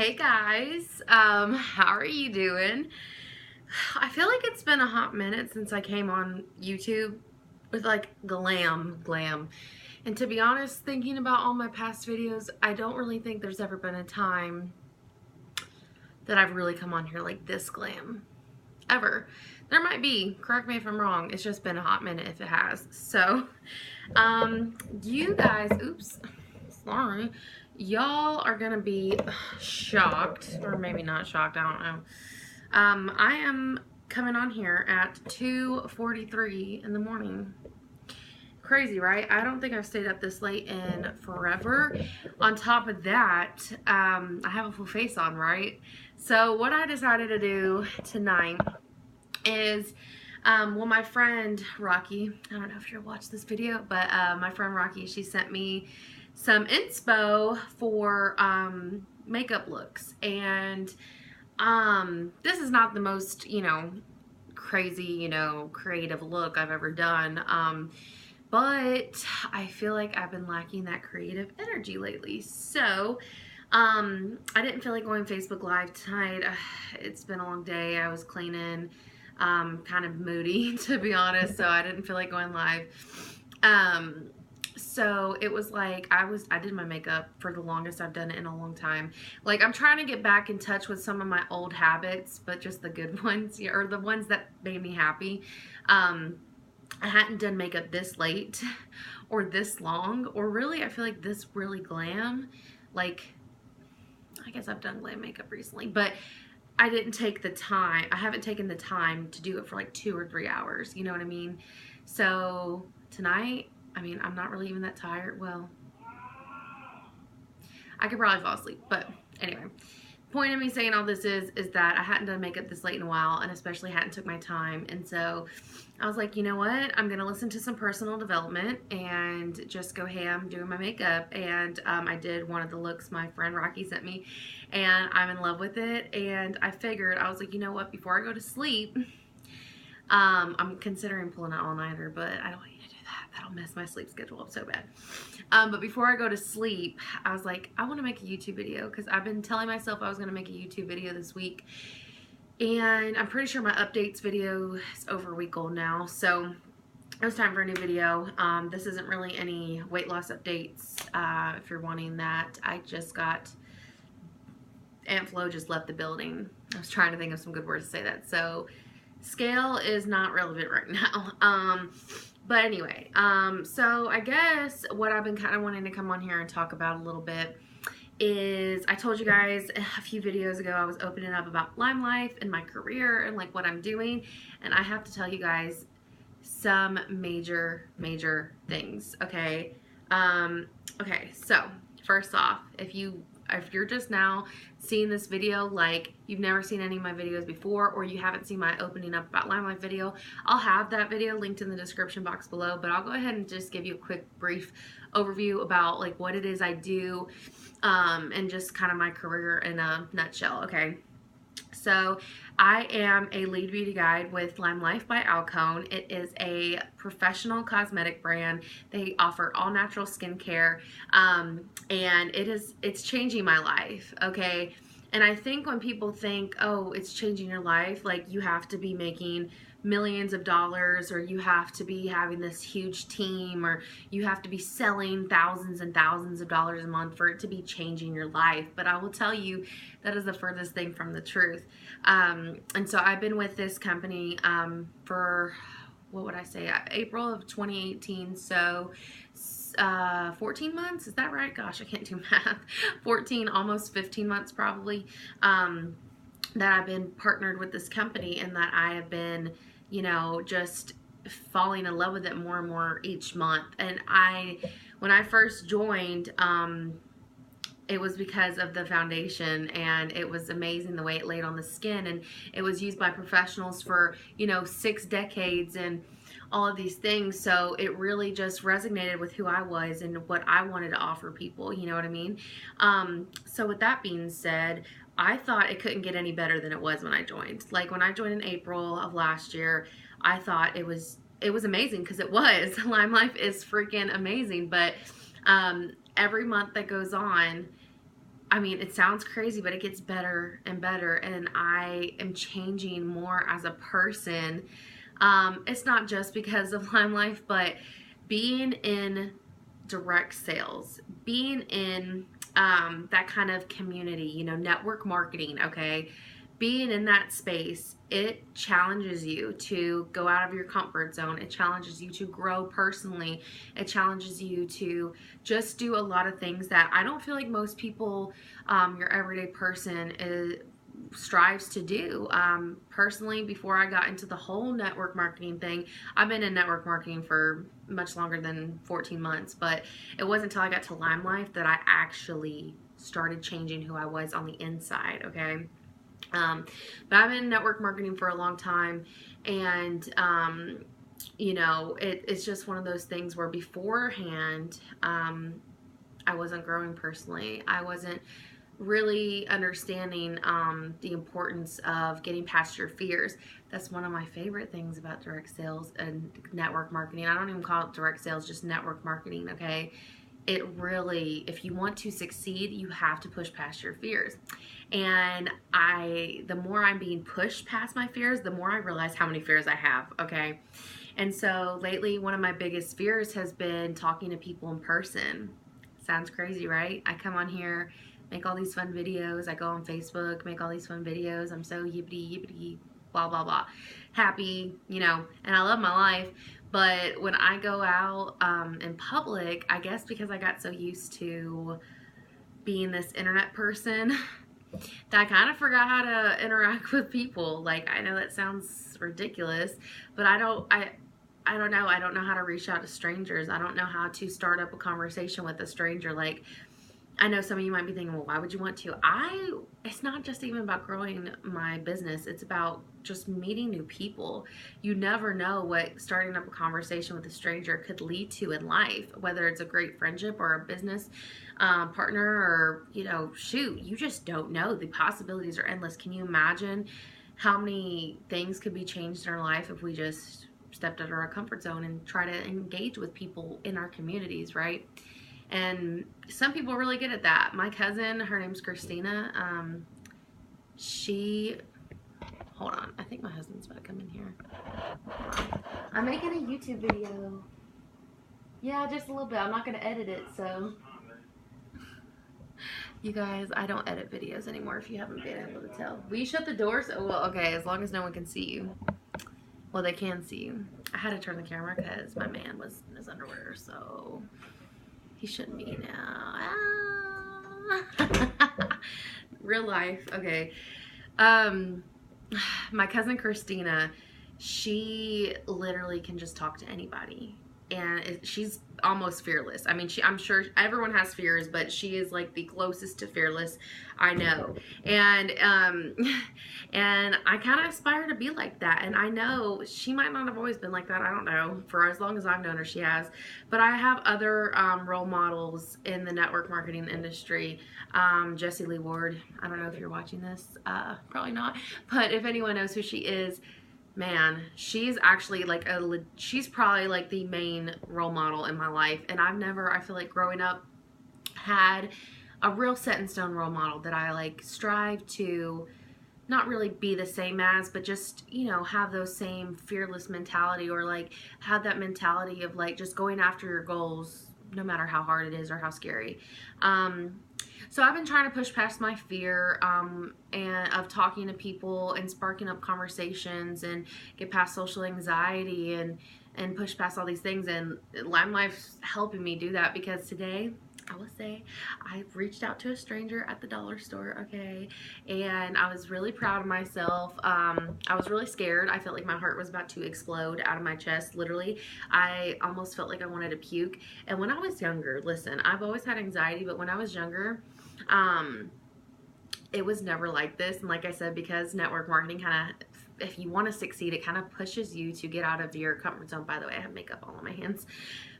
Hey guys, how are you doing? I feel like it's been a hot minute since I came on YouTube with like glam. And to be honest, thinking about all my past videos, I don't really think there's ever been a time that I've really come on here like this glam. Ever. There might be, correct me if I'm wrong, it's just been a hot minute if it has. So, you guys, oops, sorry. Y'all are gonna be shocked, or maybe not shocked, I don't know. I am coming on here at 2:43 in the morning. Crazy, right? I don't think I've stayed up this late in forever. On top of that, I have a full face on, right? So what I decided to do tonight is, well, my friend Rocky, I don't know if you'll watch this video, but my friend Rocky, she sent me some inspo for makeup looks, and this is not the most, crazy, creative look I've ever done, but I feel like I've been lacking that creative energy lately. So I didn't feel like going Facebook Live tonight. It's been a long day. I was cleaning, kind of moody to be honest, so I didn't feel like going live. So it was like I did my makeup for the longest I've done it in a long time. Like, I'm trying to get back in touch with some of my old habits, but just the good ones, or the ones that made me happy. I hadn't done makeup this late or this long, or really I feel like this really glam. Like, I guess I've done glam makeup recently, but I didn't take the time. I haven't taken the time to do it for like 2 or 3 hours. You know what I mean? So tonight, I mean, I'm not really even that tired. Well, I could probably fall asleep, but anyway. Point of me saying all this is that I hadn't done makeup this late in a while, and especially hadn't took my time, and so I was like, you know what, I'm gonna listen to some personal development and just go ham doing my makeup. And I did one of the looks my friend Rocky sent me, and I'm in love with it. And I figured, I was like, you know what, before I go to sleep, I'm considering pulling an all-nighter, but I don't want you to do that. That'll mess my sleep schedule up so bad. But before I go to sleep, I was like, I want to make a YouTube video, because I've been telling myself I was going to make a YouTube video this week, and I'm pretty sure my updates video is over a week old now, so it was time for a new video. This isn't really any weight loss updates, if you're wanting that. I just got, Aunt Flo just left the building. I was trying to think of some good words to say that, so scale is not relevant right now. But anyway, so I guess what I've been kind of wanting to come on here and talk about a little bit is, I told you guys a few videos ago I was opening up about Lime Life and my career and like what I'm doing, and I have to tell you guys some major things, okay? Okay, so first off, if you're just now seeing this video, like you've never seen any of my videos before, or you haven't seen my opening up about Lime Life video, I'll have that video linked in the description box below, but I'll go ahead and just give you a quick brief overview about like what it is I do, and just kind of my career in a nutshell, okay? So I am a lead beauty guide with Lime Life by Alcone. It is a professional cosmetic brand. They offer all natural skincare, and it's changing my life, okay? And I think when people think, oh, it's changing your life, like you have to be making millions of dollars, or you have to be having this huge team, or you have to be selling thousands and thousands of dollars a month for it to be changing your life. But I will tell you, that is the furthest thing from the truth. And so I've been with this company for, what would I say, April of 2018, so 14 months, is that right? Gosh, I can't do math. 14, almost 15 months probably, that I've been partnered with this company, and that I have been, just falling in love with it more and more each month. And when I first joined, it was because of the foundation, and it was amazing the way it laid on the skin, and it was used by professionals for 6 decades and all of these things. So it really just resonated with who I was and what I wanted to offer people, you know what I mean? So with that being said, I thought it couldn't get any better than it was when I joined. Like when I joined in April of last year, I thought it was amazing, because it was. Lime Life is freaking amazing, but every month that goes on, I mean, it sounds crazy, but it gets better and better, and I am changing more as a person. It's not just because of Lime Life, but being in direct sales, being in that kind of community, you know, network marketing, okay? Being in that space, it challenges you to go out of your comfort zone. It challenges you to grow personally. It challenges you to just do a lot of things that I don't feel like most people, your everyday person, strives to do. Personally, before I got into the whole network marketing thing, I've been in network marketing for much longer than 14 months, but it wasn't until I got to Lime Life that I actually started changing who I was on the inside, okay? But I've been in network marketing for a long time, and you know, it's just one of those things where beforehand, I wasn't growing personally. I wasn't really understanding the importance of getting past your fears. That's one of my favorite things about direct sales and network marketing. I don't even call it direct sales, just network marketing, okay? It really, if you want to succeed, you have to push past your fears. And the more I'm being pushed past my fears, the more I realize how many fears I have, okay? And so lately, one of my biggest fears has been talking to people in person. Sounds crazy, right? I come on here, make all these fun videos. I go on Facebook, make all these fun videos. I'm so yippity, yippity, blah, blah, blah. Happy, you know, and I love my life. But when I go out in public, I guess because I got so used to being this internet person, that I kind of forgot how to interact with people. Like, I know that sounds ridiculous, but I don't know. I don't know how to reach out to strangers. I don't know how to start up a conversation with a stranger. Like, I know some of you might be thinking, well, why would you want to? It's not just even about growing my business. It's about just meeting new people. You never know what starting up a conversation with a stranger could lead to in life, whether it's a great friendship or a business partner, or, you know, shoot, you just don't know. The possibilities are endless. Can you imagine how many things could be changed in our life if we just stepped out of our comfort zone and try to engage with people in our communities, right? And some people are really good at that. My cousin, her name's Christina. Hold on. I think my husband's about to come in here. I'm making a YouTube video. Yeah, just a little bit. I'm not going to edit it, so. You guys, I don't edit videos anymore if you haven't been able to tell. Will you shut the doors? Oh, well, okay, as long as no one can see you. Well, they can see you. I had to turn the camera because my man was in his underwear, so he shouldn't be now. Ah. Real life. Okay. My cousin Christina, she literally can just talk to anybody. And she's almost fearless. I mean, I'm sure everyone has fears, but she is like the closest to fearless I know. And and I kind of aspire to be like that. And I know she might not have always been like that. I don't know. For as long as I've known her, she has. But I have other role models in the network marketing industry. Jessie Lee Ward. I don't know if you're watching this. Probably not. But if anyone knows who she is, man, she's actually like she's probably like the main role model in my life. And I feel like growing up, had a real set in stone role model that I like strive to not really be the same as, but just, you know, have those same fearless mentality, or like have that mentality of like just going after your goals no matter how hard it is or how scary. So I've been trying to push past my fear and of talking to people and sparking up conversations and get past social anxiety and push past all these things. And Lime Life's helping me do that, because today, I will say, I reached out to a stranger at the dollar store, okay, and I was really proud of myself. I was really scared. I felt like my heart was about to explode out of my chest, literally. I almost felt like I wanted to puke. And when I was younger, listen, I've always had anxiety, but when I was younger, it was never like this. And like I said, because network marketing kind of, if you want to succeed, it kind of pushes you to get out of your comfort zone. By the way, I have makeup all on my hands,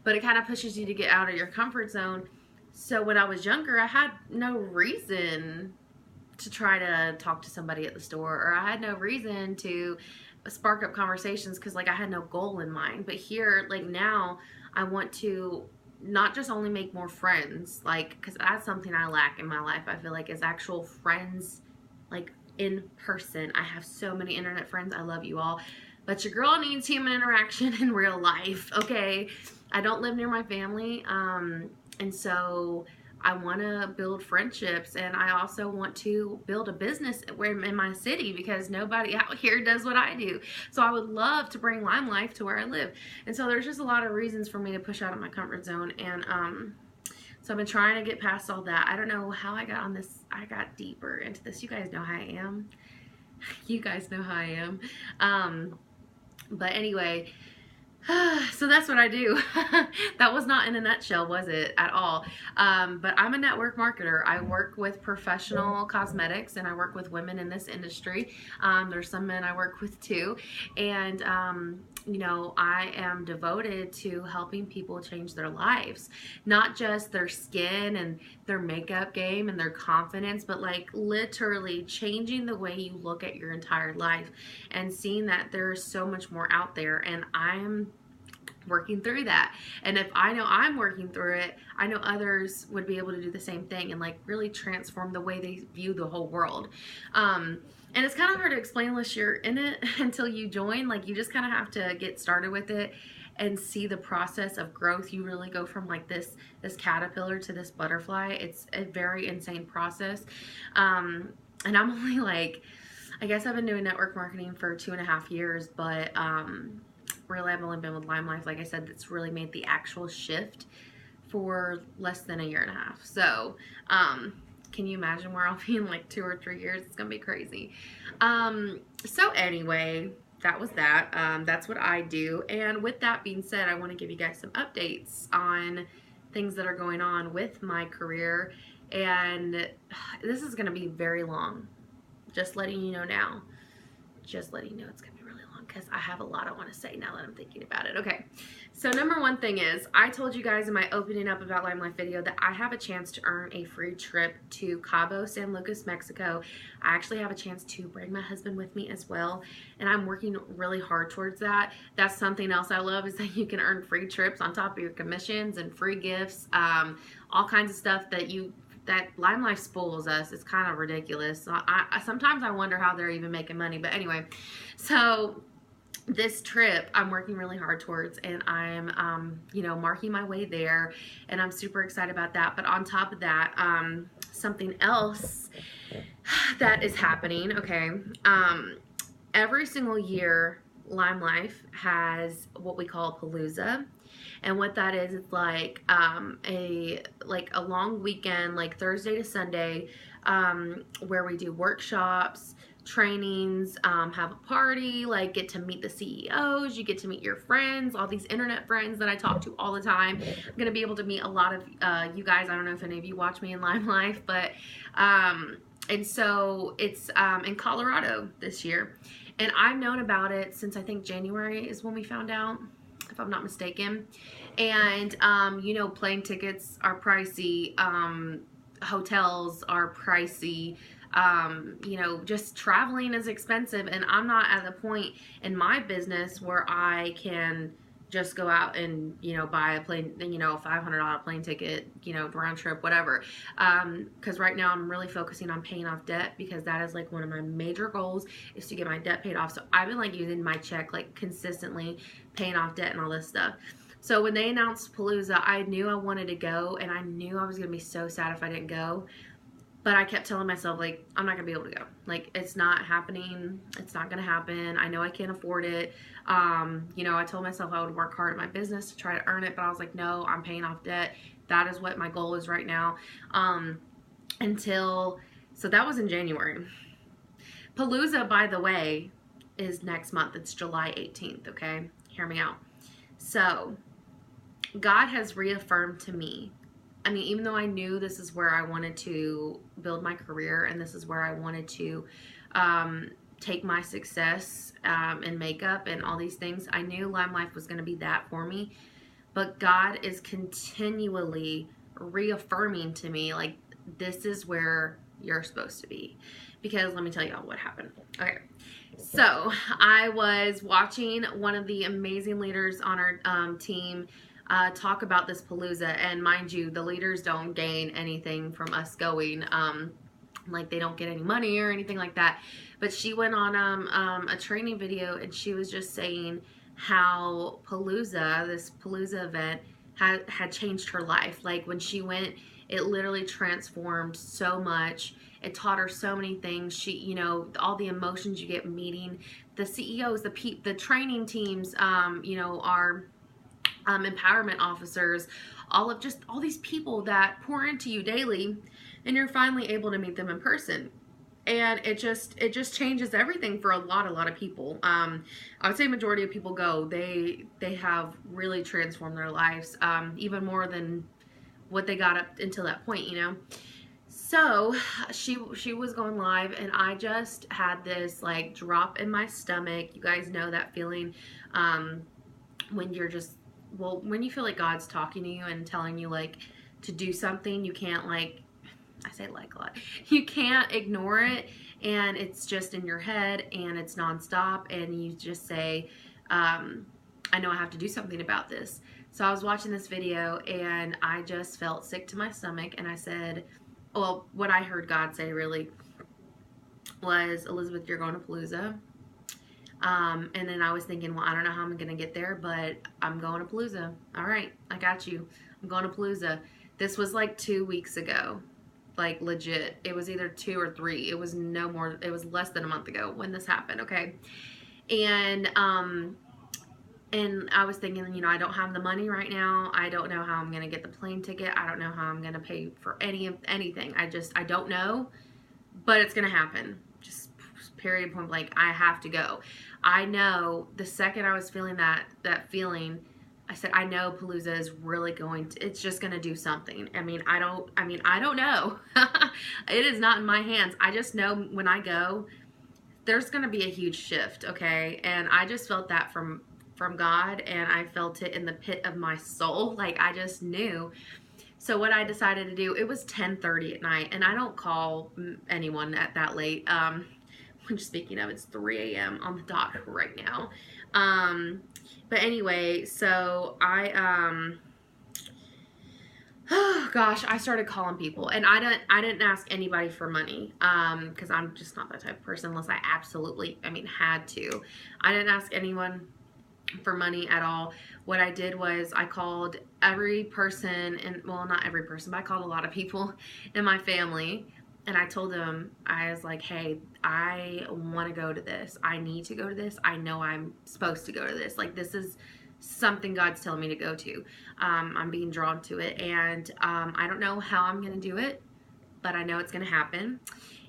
but it kind of pushes you to get out of your comfort zone. So when I was younger, I had no reason to try to talk to somebody at the store, or I had no reason to spark up conversations, because like I had no goal in mind. But here, like now, I want to not just only make more friends, like, because that's something I lack in my life, I feel like, is actual friends, like, in person. I have so many internet friends. I love you all. But your girl needs human interaction in real life, okay? I don't live near my family, and so I want to build friendships, and I also want to build a business in my city because nobody out here does what I do. So I would love to bring Lime Life to where I live. And so there's just a lot of reasons for me to push out of my comfort zone, and so I've been trying to get past all that. I don't know how I got on this. I got deeper into this. You guys know how I am. You guys know how I am. But anyway, so that's what I do. That was not in a nutshell, was it? At all. But I'm a network marketer. I work with professional cosmetics, and I work with women in this industry. There's some men I work with too. And, you know, I am devoted to helping people change their lives. Not just their skin and their makeup game and their confidence, but like literally changing the way you look at your entire life and seeing that there's so much more out there. And I'm working through that. And if I know I'm working through it, I know others would be able to do the same thing and like really transform the way they view the whole world. And it's kind of hard to explain unless you're in it until you join. Like, you just kind of have to get started with it and see the process of growth. You really go from like this caterpillar to this butterfly. It's a very insane process. And I'm only like, I guess I've been doing network marketing for 2.5 years, but really I've only been with Lime Life, like I said, that's really made the actual shift for less than 1.5 years. So can you imagine where I'll be in like 2 or 3 years? It's gonna be crazy. So anyway, that was that. That's what I do. And with that being said, I want to give you guys some updates on things that are going on with my career. And this is gonna be very long. Just letting you know now. Just letting you know it's gonna be really long because I have a lot I want to say now that I'm thinking about it. Okay, so number one thing is, I told you guys in my opening up about Lime Life video that I have a chance to earn a free trip to Cabo San Lucas, Mexico. I actually have a chance to bring my husband with me as well, and I'm working really hard towards that. That's something else I love, is that you can earn free trips on top of your commissions and free gifts, all kinds of stuff that Lime Life spoils us. It's kind of ridiculous. So sometimes I wonder how they're even making money. But anyway, so this trip I'm working really hard towards, and I'm you know, marking my way there, and I'm super excited about that. But on top of that, something else that is happening, okay, every single year Lime Life has what we call Palooza. And what that is, it's like a long weekend, like Thursday to Sunday, where we do workshops, trainings, have a party, like get to meet the CEOs, you get to meet your friends, all these internet friends that I talk to all the time. I'm gonna be able to meet a lot of you guys. I don't know if any of you watch me in Lime Life, but and so it's in Colorado this year, and I've known about it since I think January is when we found out, if I'm not mistaken. And you know, plane tickets are pricey, hotels are pricey, you know, just traveling is expensive, and I'm not at the point in my business where I can just go out and, you know, buy a plane, you know, $500 plane ticket, you know, round trip, whatever. Because right now I'm really focusing on paying off debt, because that is like one of my major goals, is to get my debt paid off. So I've been like using my check like consistently, paying off debt and all this stuff. So when they announced Palooza, I knew I wanted to go, and I knew I was going to be so sad if I didn't go. But I kept telling myself, like, I'm not going to be able to go. Like, it's not happening. It's not going to happen. I know I can't afford it. You know, I told myself I would work hard at my business to try to earn it. But I was like, no, I'm paying off debt. That is what my goal is right now. So that was in January. Palooza, by the way, is next month. It's July 18th, okay? Hear me out. So God has reaffirmed to me, I mean, even though I knew this is where I wanted to build my career, and this is where I wanted to take my success in makeup and all these things, I knew Lime Life was going to be that for me. But God is continually reaffirming to me, like, this is where you're supposed to be. Because let me tell y'all what happened. Okay. So I was watching one of the amazing leaders on our team talk about this palooza. And mind you, the leaders don't gain anything from us going. Like, they don't get any money or anything like that. But she went on a training video, and she was just saying how palooza, this palooza event, had changed her life. Like, when she went, it literally transformed so much. It taught her so many things. She, you know, all the emotions you get meeting the CEOs, the training teams, you know, our empowerment officers, all these people that pour into you daily, and you're finally able to meet them in person. And it just changes everything for a lot of people. I would say majority of people go, they have really transformed their lives, even more than what they got up until that point, you know. So she was going live, and I just had this like drop in my stomach. You guys know that feeling when you're just, well, when you feel like God's talking to you and telling you like to do something, you can't, like, I say like a lot, you can't ignore it, and it's just in your head, and it's nonstop, and you just say, I know I have to do something about this. So I was watching this video, and I just felt sick to my stomach, and I said, well, what I heard God say really was, Elizabeth, you're going to Palooza. And then I was thinking, well, I don't know how I'm going to get there, but I'm going to Palooza. All right, I got you. I'm going to Palooza. This was like 2 weeks ago. Like, legit. It was either 2 or 3. It was no more. It was less than a month ago when this happened, okay? And I was thinking, you know, I don't have the money right now. I don't know how I'm going to get the plane ticket. I don't know how I'm going to pay for anything. I don't know, but it's going to happen. Just period, point blank. I have to go. I know the second I was feeling that feeling, I said, I know Palooza is really going to, it's just going to do something. I mean, I don't know. It is not in my hands. I just know when I go, there's going to be a huge shift. Okay. And I just felt that from God, and I felt it in the pit of my soul. Like, I just knew. So what I decided to do, it was 10:30 at night, and I don't call anyone at that late. When speaking of, it's 3 a.m. on the dot right now. But anyway, so oh gosh, I started calling people, and I didn't ask anybody for money, because I'm just not that type of person unless I absolutely, had to. I didn't ask anyone for money at all. What I did was I called every person, and well, not every person, but I called a lot of people in my family, and I told them, I was like, hey, I want to go to this. I need to go to this. I know I'm supposed to go to this. Like, this is something God's telling me to go to. I'm being drawn to it, and I don't know how I'm going to do it, but I know it's going to happen.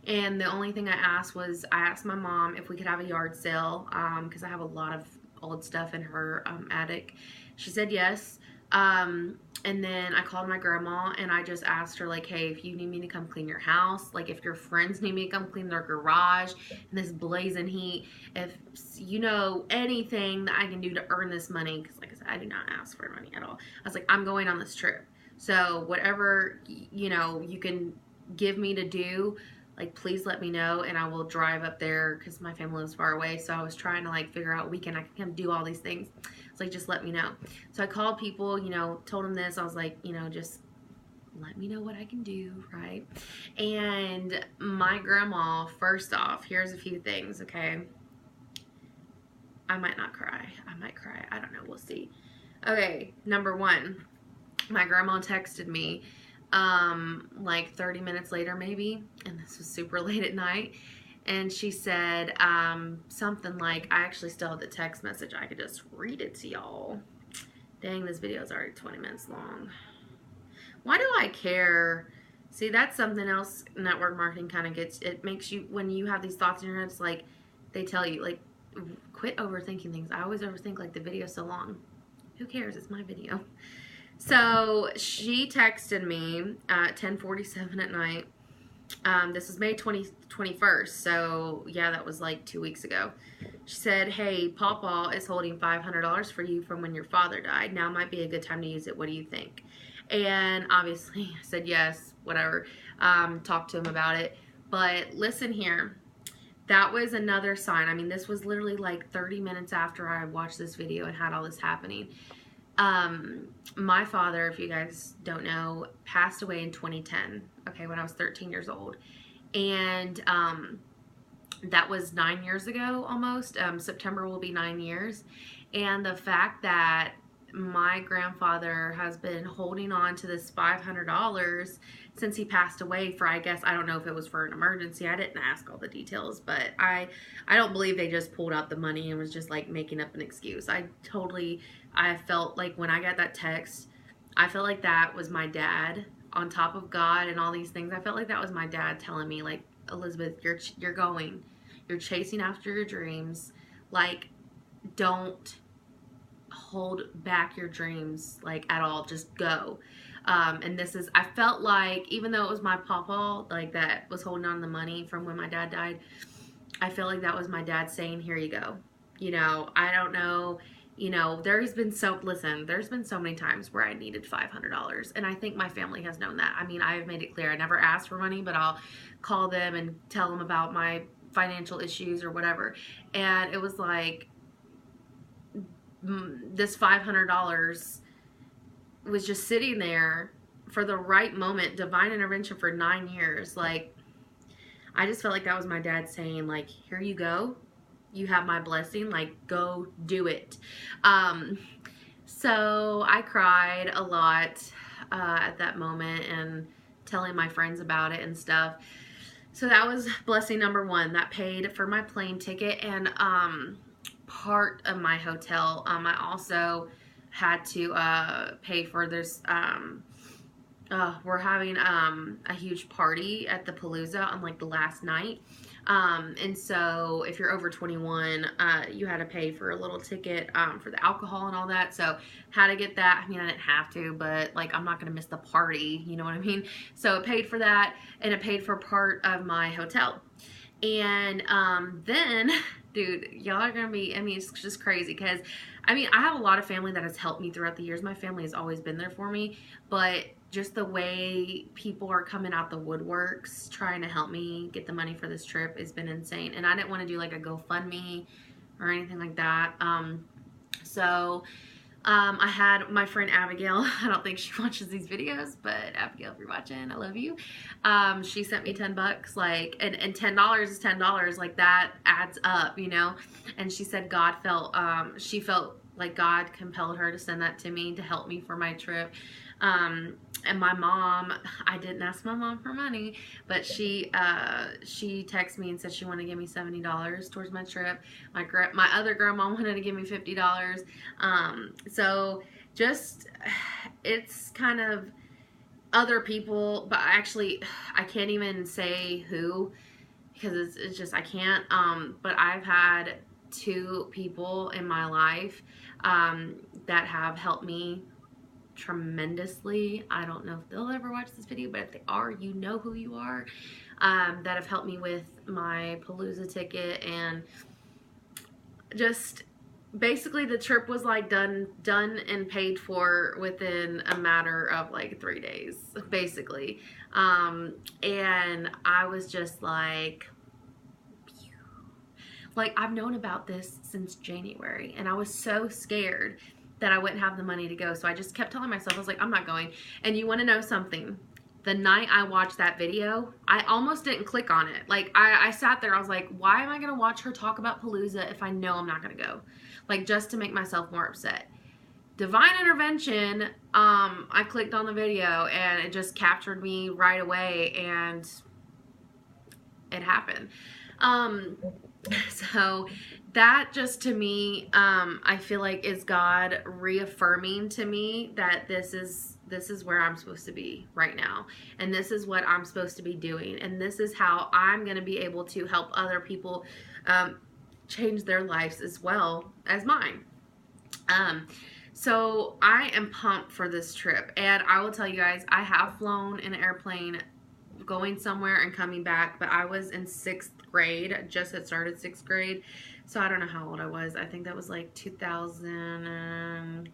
And the only thing I asked was, I asked my mom if we could have a yard sale, because I have a lot of old stuff in her attic. She said yes. And then I called my grandma, and I just asked her, like, hey, if you need me to come clean your house, like if your friends need me to come clean their garage in this blazing heat, if you know anything that I can do to earn this money, because like I said, I do not ask for money at all. I was like, I'm going on this trip, so whatever, you know, you can give me to do, like, please let me know, and I will drive up there, because my family lives far away. So I was trying to, like, figure out a weekend I can come do all these things. It's like, just let me know. So I called people, you know, told them this. I was like, you know, just let me know what I can do, right? And my grandma, first off, here's a few things, okay? I might not cry. I might cry. I don't know. We'll see. Okay, number one, my grandma texted me like 30 minutes later maybe, and this was super late at night, and she said something like, I actually still have the text message, I could just read it to y'all. Dang, this video is already 20 minutes long. Why do I care? See, that's something else network marketing kind of gets, it makes you, when you have these thoughts in your head, it's like, they tell you, like, quit overthinking things. I always overthink, like, the video's so long. Who cares? It's my video. So she texted me at 10:47 at night. This was May 21st. So yeah, that was like 2 weeks ago. She said, hey, Pawpaw is holding $500 for you from when your father died. Now might be a good time to use it. What do you think? And obviously I said yes, whatever. Talked to him about it. But listen here. That was another sign. I mean, this was literally like 30 minutes after I watched this video and had all this happening. My father, if you guys don't know, passed away in 2010, okay, when I was 13 years old. And that was 9 years ago almost. September will be 9 years. And the fact that my grandfather has been holding on to this $500 since he passed away for, I guess, I don't know if it was for an emergency. I didn't ask all the details, but I don't believe they just pulled out the money and was just like making up an excuse. I felt like when I got that text, I felt like that was my dad on top of God and all these things. I felt like that was my dad telling me, like, Elizabeth, you're chasing after your dreams. Like, don't hold back your dreams, like, at all. Just go. And I felt like, even though it was my papa, like, that was holding on to the money from when my dad died, I feel like that was my dad saying, here you go. I don't know, there's been so many times where I needed $500, and I think my family has known that. I mean, I have made it clear I never asked for money, but I'll call them and tell them about my financial issues or whatever. And it was like, this $500 was just sitting there for the right moment, divine intervention for 9 years. Like, I just felt like that was my dad saying, like, here you go. You have my blessing. Like, go do it. So I cried a lot at that moment and telling my friends about it and stuff. So that was blessing number one. That paid for my plane ticket and part of my hotel. I also had to pay for this. We're having a huge party at the Palooza on like the last night. And so if you're over 21, you had to pay for a little ticket for the alcohol and all that. So how to get that? I mean, I didn't have to, but like, I'm not going to miss the party. You know what I mean? So it paid for that, and it paid for part of my hotel. And then, dude, y'all are going to be, I mean, it's just crazy because, I mean, I have a lot of family that has helped me throughout the years. My family has always been there for me, but just the way people are coming out the woodworks trying to help me get the money for this trip has been insane. And I didn't want to do like a GoFundMe or anything like that. I had my friend Abigail. I don't think she watches these videos, but Abigail, if you're watching, I love you. She sent me $10, like, and $10 is $10. Like, that adds up, And she said she felt like God compelled her to send that to me to help me for my trip. And my mom, I didn't ask my mom for money, but she texted me and said she wanted to give me $70 towards my trip. My other grandma wanted to give me $50. So just, it's kind of other people, but actually I can't even say who, because it's just, I can't, but I've had 2 people in my life, that have helped me tremendously. I don't know if they'll ever watch this video, but if they are, you know who you are, that have helped me with my Palooza ticket. And just basically the trip was like done and paid for within a matter of like 3 days, basically. And I was just like I've known about this since January, and I was so scared that I wouldn't have the money to go. So I just kept telling myself, I was like, I'm not going. And you want to know something? The night I watched that video, I almost didn't click on it. Like, I sat there, I was like, why am I going to watch her talk about Palooza if I know I'm not going to go? Like, just to make myself more upset. Divine intervention, I clicked on the video and it just captured me right away, and it happened. So that just, to me, I feel like is God reaffirming to me that this is where I'm supposed to be right now, and this is what I'm supposed to be doing, and this is how I'm going to be able to help other people change their lives as well as mine. So I am pumped for this trip, and I will tell you guys, I have flown in an airplane going somewhere and coming back, but I was in 6th grade. I just had started 6th grade, so I don't know how old I was. I think that was like 2000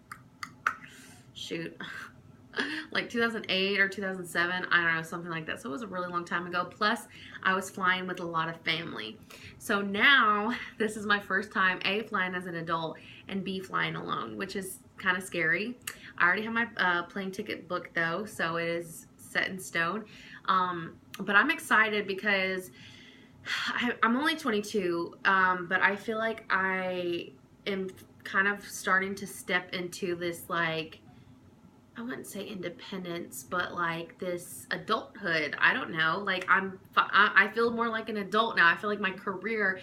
like 2008 or 2007, I don't know, something like that. So it was a really long time ago. Plus I was flying with a lot of family. So now this is my first time A, flying as an adult, and B, flying alone, which is kind of scary. I already have my plane ticket booked though, so it is set in stone. But I'm excited because I'm only 22, but I feel like I am kind of starting to step into this, like, I wouldn't say independence, but like this adulthood. I don't know. Like I feel more like an adult now. I feel like my career,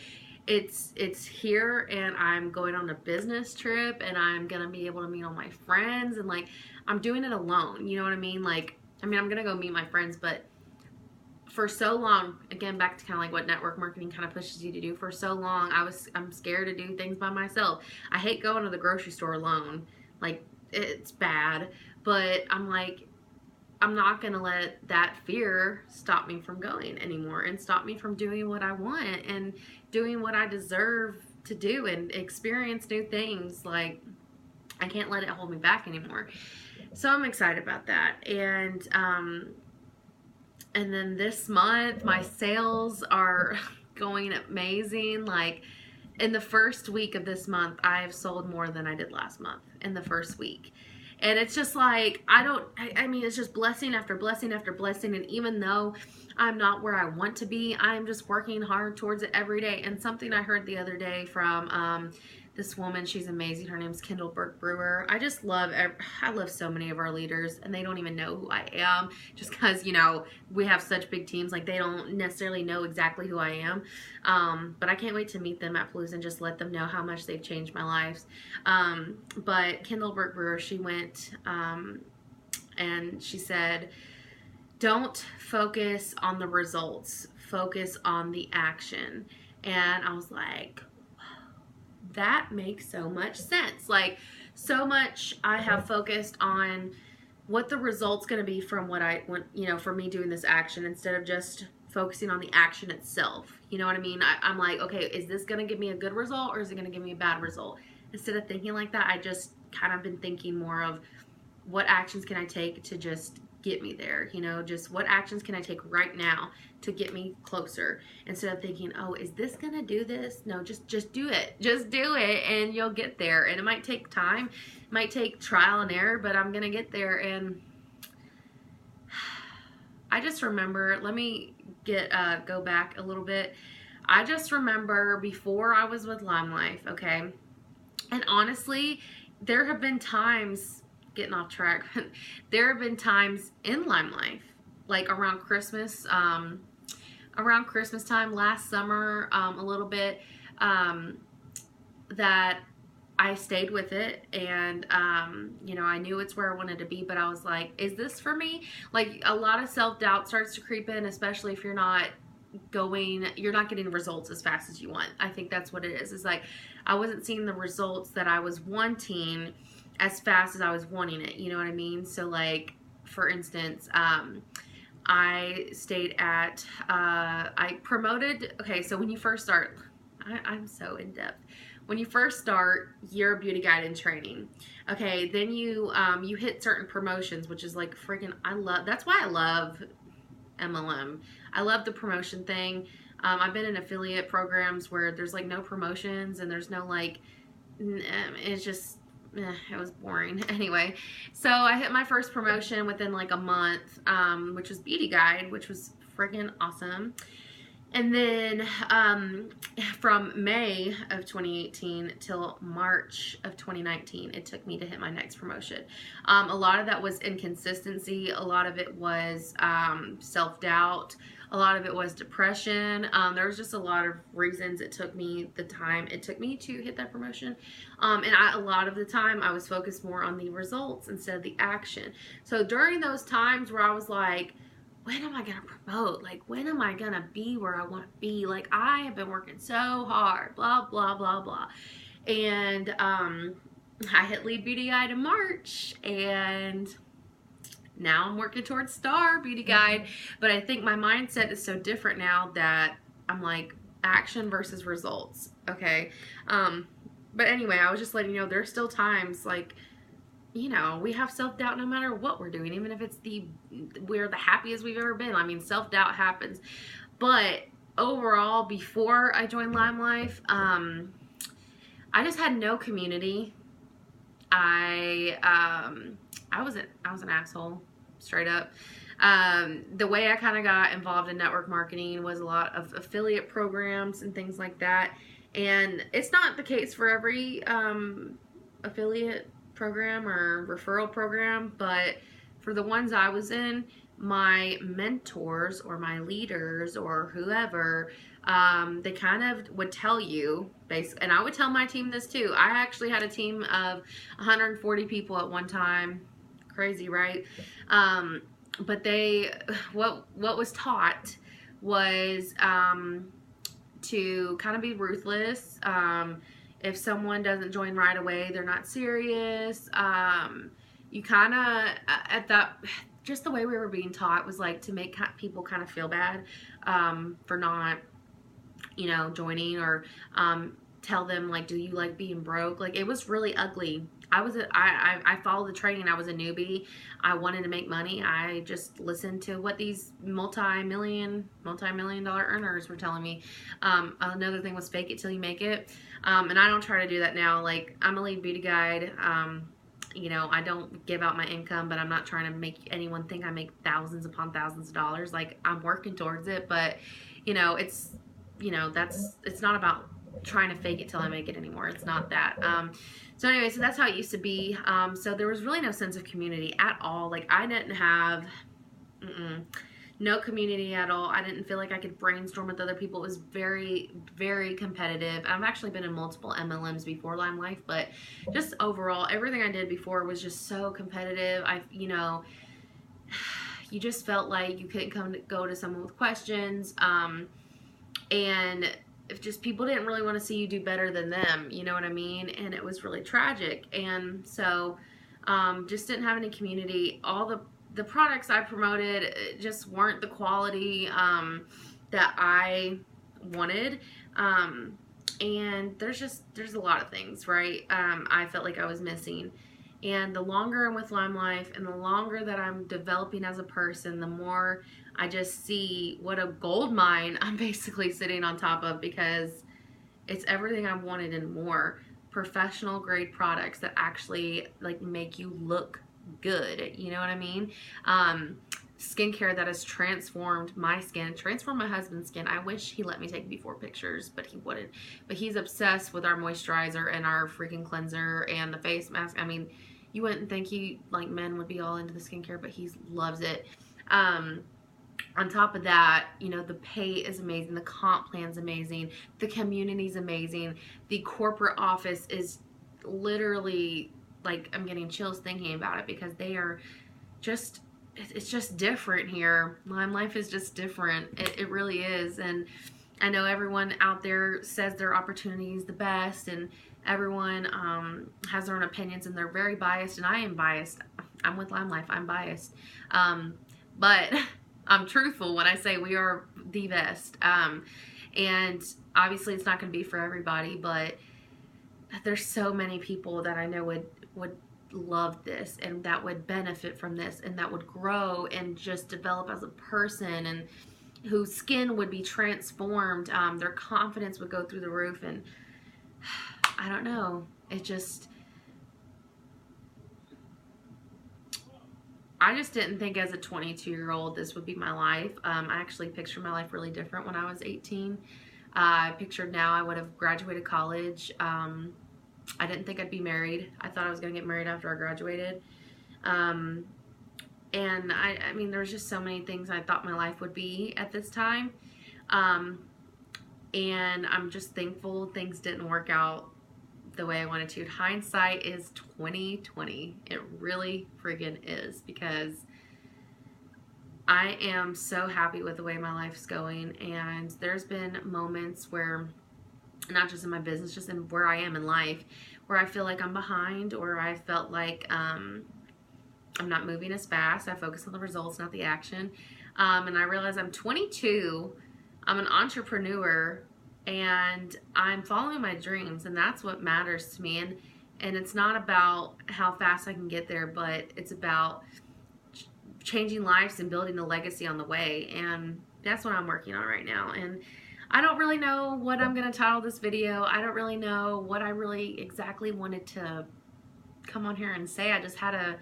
it's here, and I'm going on a business trip, and I'm gonna be able to meet all my friends, and like I'm doing it alone. You know what I mean? Like, I mean, I'm gonna go meet my friends, but for so long, again, back to kind of like what network marketing kind of pushes you to do. For so long, I'm scared to do things by myself. I hate going to the grocery store alone. Like, it's bad, but I'm like, I'm not gonna let that fear stop me from going anymore, and stop me from doing what I want and doing what I deserve to do and experience new things. Like, I can't let it hold me back anymore. So I'm excited about that. And then this month, my sales are going amazing. Like, in the first week of this month, I have sold more than I did last month in the first week. And it's just like, I mean, it's just blessing after blessing after blessing. And even though I'm not where I want to be, I'm just working hard towards it every day. And something I heard the other day from this woman, she's amazing. Her name's Kendall Burke Brewer. I love so many of our leaders, and they don't even know who I am, just because, you know, we have such big teams. Like, they don't necessarily know exactly who I am. But I can't wait to meet them at Palooza and just let them know how much they've changed my lives. But Kendall Burke Brewer, she went, and she said, don't focus on the results, focus on the action. And I was like, that makes so much sense. Like, so much I have focused on what the result's going to be from what I want, you know, for me doing this action, instead of just focusing on the action itself. You know what I mean? I'm like, okay, is this going to give me a good result, or is it going to give me a bad result? Instead of thinking like that, I just kind of been thinking more of, what actions can I take to just get me there? You know, just what actions can I take right now to get me closer, instead of thinking, oh, is this gonna do this? No, just do it. Just do it, and you'll get there. And it might take time, it might take trial and error, but I'm gonna get there. And I just remember, let me go back a little bit. I just remember before I was with Lime Life, okay, and honestly, there have been times, getting off track, there have been times in Lime Life, like around Christmas time last summer, a little bit, that I stayed with it, and you know, I knew it's where I wanted to be, but I was like, is this for me? Like, a lot of self-doubt starts to creep in, especially if you're not getting results as fast as you want. I think that's what it is. It's like, I wasn't seeing the results that I was wanting as fast as I was wanting it. You know what I mean? So, like, for instance, I stayed at, I promoted, okay, so when you first start, I'm so in depth. When you first start, you're a beauty guide in training. Okay, then you hit certain promotions, which is like freaking, that's why I love MLM. I love the promotion thing. I've been in affiliate programs where there's like no promotions, and there's no like, it's just, it was boring. Anyway, so I hit my first promotion within like a month, which was beauty guide, which was freaking awesome. And then from May of 2018 till March of 2019, it took me to hit my next promotion. A lot of that was inconsistency. A lot of it was self-doubt. A lot of it was depression. There was just a lot of reasons it took me the time it took me to hit that promotion. And a lot of the time I was focused more on the results instead of the action. So during those times where I was like, when am I going to promote? Like, when am I going to be where I want to be? Like, I have been working so hard, blah, blah, blah, blah. And I hit lead beauty guide in March, and now I'm working towards star beauty guide. But I think my mindset is so different now that I'm like, action versus results. Okay. But anyway, I was just letting you know, there's still times like, you know, we have self-doubt no matter what we're doing, even if we're the happiest we've ever been. I mean, self-doubt happens. But overall, before I joined Lime Life, I just had no community. I was an asshole, straight up. The way I kind of got involved in network marketing was a lot of affiliate programs and things like that. And it's not the case for every affiliate program or referral program, but for the ones I was in, my mentors or my leaders or whoever, they kind of would tell you, basically, and I would tell my team this too. I actually had a team of 140 people at one time. Crazy, right? But what was taught was to kind of be ruthless. If someone doesn't join right away, they're not serious. You kind of, at that, just the way we were being taught was like to make people kind of feel bad for not, joining, or tell them like, do you like being broke? Like, it was really ugly. I followed the training. I was a newbie. I wanted to make money. I just listened to what these multi-million dollar earners were telling me. Another thing was fake it till you make it. And I don't try to do that now. Like, I'm a lead beauty guide. I don't give out my income, but I'm not trying to make anyone think I make thousands upon thousands of dollars. Like, I'm working towards it, but it's not about trying to fake it till I make it anymore. It's not that. So anyway, so that's how it used to be. So there was really no sense of community at all. Like, I didn't have no community at all. I didn't feel like I could brainstorm with other people. It was very, very competitive. I've actually been in multiple MLMs before Lime Life, but just overall, everything I did before was just so competitive. You just felt like you couldn't go to someone with questions. And if just people didn't really want to see you do better than them, you know what I mean? And it was really tragic. And so just didn't have any community. All the products I promoted just weren't the quality that I wanted. And there's a lot of things, right? I felt like I was missing. And the longer I'm with Lime Life and the longer that I'm developing as a person, the more I just see what a gold mine I'm basically sitting on top of, because it's everything I've wanted and more. Professional grade products that actually like make you look good. You know what I mean? Skincare that has transformed my skin, transformed my husband's skin. I wish he let me take before pictures, but he wouldn't. But he's obsessed with our moisturizer and our freaking cleanser and the face mask. I mean, you wouldn't think men would be all into the skincare, but he loves it. On top of that, the pay is amazing. The comp plan's amazing. The community's amazing. The corporate office is literally, like, I'm getting chills thinking about it, because they are just, it's just different here. Lime Life is just different. It really is. And I know everyone out there says their opportunity is the best, and everyone has their own opinions, and they're very biased, and I am biased. I'm with Lime Life. I'm biased. But I'm truthful when I say we are the best. And obviously it's not going to be for everybody, but there's so many people that I know would love this, and that would benefit from this, and that would grow and just develop as a person, and whose skin would be transformed. Their confidence would go through the roof, and I don't know. I just didn't think as a 22-year-old this would be my life. I actually pictured my life really different when I was 18. I pictured now I would have graduated college. I didn't think I'd be married. I thought I was going to get married after I graduated. And I mean, there was just so many things I thought my life would be at this time. And I'm just thankful things didn't work out the way I wanted to. Hindsight is 20/20. It really friggin' is, because I am so happy with the way my life's going. And there's been moments where, not just in my business, just in where I am in life, where I feel like I'm behind, or I felt like I'm not moving as fast. I focus on the results, not the action. And I realize I'm 22. I'm an entrepreneur, and I'm following my dreams, and that's what matters to me. And it's not about how fast I can get there, but it's about changing lives and building a legacy on the way. And that's what I'm working on right now. And I don't really know what I'm going to title this video. I don't really know what I really exactly wanted to come on here and say. I just had to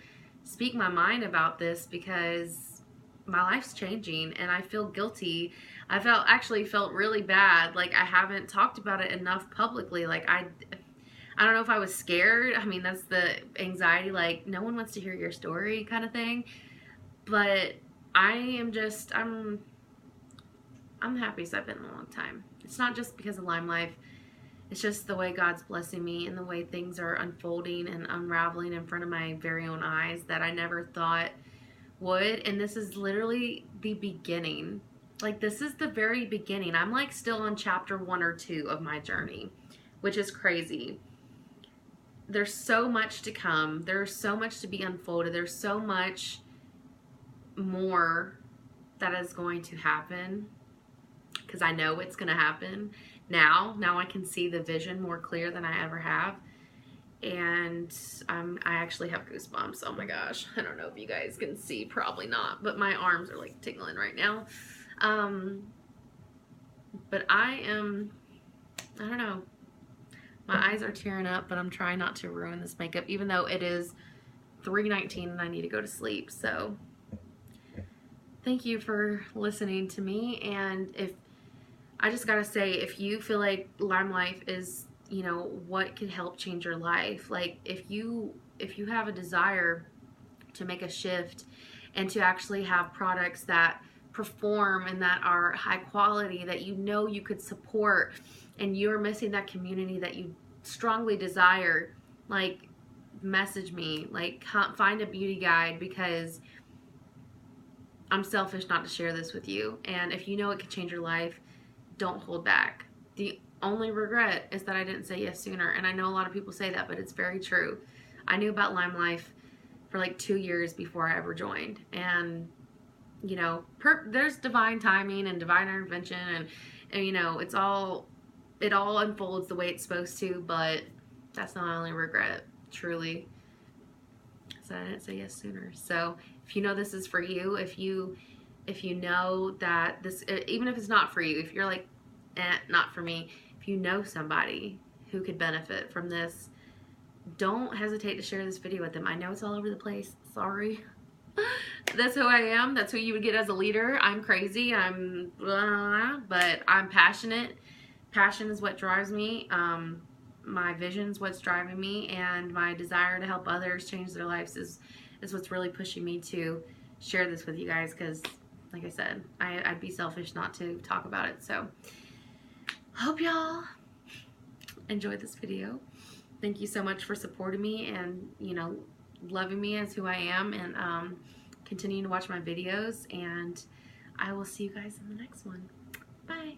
speak my mind about this because my life's changing and I feel guilty. Actually felt really bad. Like I haven't talked about it enough publicly. Like I don't know if I was scared. I mean, that's the anxiety, like no one wants to hear your story kind of thing. But I'm the happiest I've been in a long time. It's not just because of Lime Life. It's just the way God's blessing me and the way things are unfolding and unraveling in front of my very own eyes that I never thought would. And this is literally the beginning. Like, this is the very beginning. I'm like still on chapter 1 or 2 of my journey, which is crazy. There's so much to come. There's so much to be unfolded. There's so much more that is going to happen because I know it's going to happen. Now I can see the vision more clear than I ever have. And I actually have goosebumps. Oh my gosh. I don't know if you guys can see. Probably not. But my arms are like tingling right now. But I don't know. My eyes are tearing up, but I'm trying not to ruin this makeup, even though it is 3:19 and I need to go to sleep. So thank you for listening to me. And I just gotta say, if you feel like Lime Life is, you know, what can help change your life, like if you have a desire to make a shift and to actually have products that perform and that are high quality, that you know you could support, and you're missing that community that you strongly desire, like message me, like find a beauty guide, because I'm selfish not to share this with you. And if you know it could change your life, don't hold back. The only regret is that I didn't say yes sooner. And I know a lot of people say that, but it's very true. I knew about Lime Life for like 2 years before I ever joined. And, you know, there's divine timing and divine intervention, and you know, it all unfolds the way it's supposed to, but that's not my only regret, truly. So I didn't say yes sooner. So if you know this is for you, if you know that this, even if it's not for you, if you're like, not for me, if you know somebody who could benefit from this, don't hesitate to share this video with them. I know it's all over the place. Sorry. That's who I am. That's who you would get as a leader. I'm crazy. But I'm passionate. Passion is what drives me. My vision is what's driving me, and my desire to help others change their lives is what's really pushing me to share this with you guys, because like I said, I'd be selfish not to talk about it. So hope y'all enjoyed this video. Thank you so much for supporting me and, you know, loving me as who I am, and continuing to watch my videos, and I will see you guys in the next one. Bye.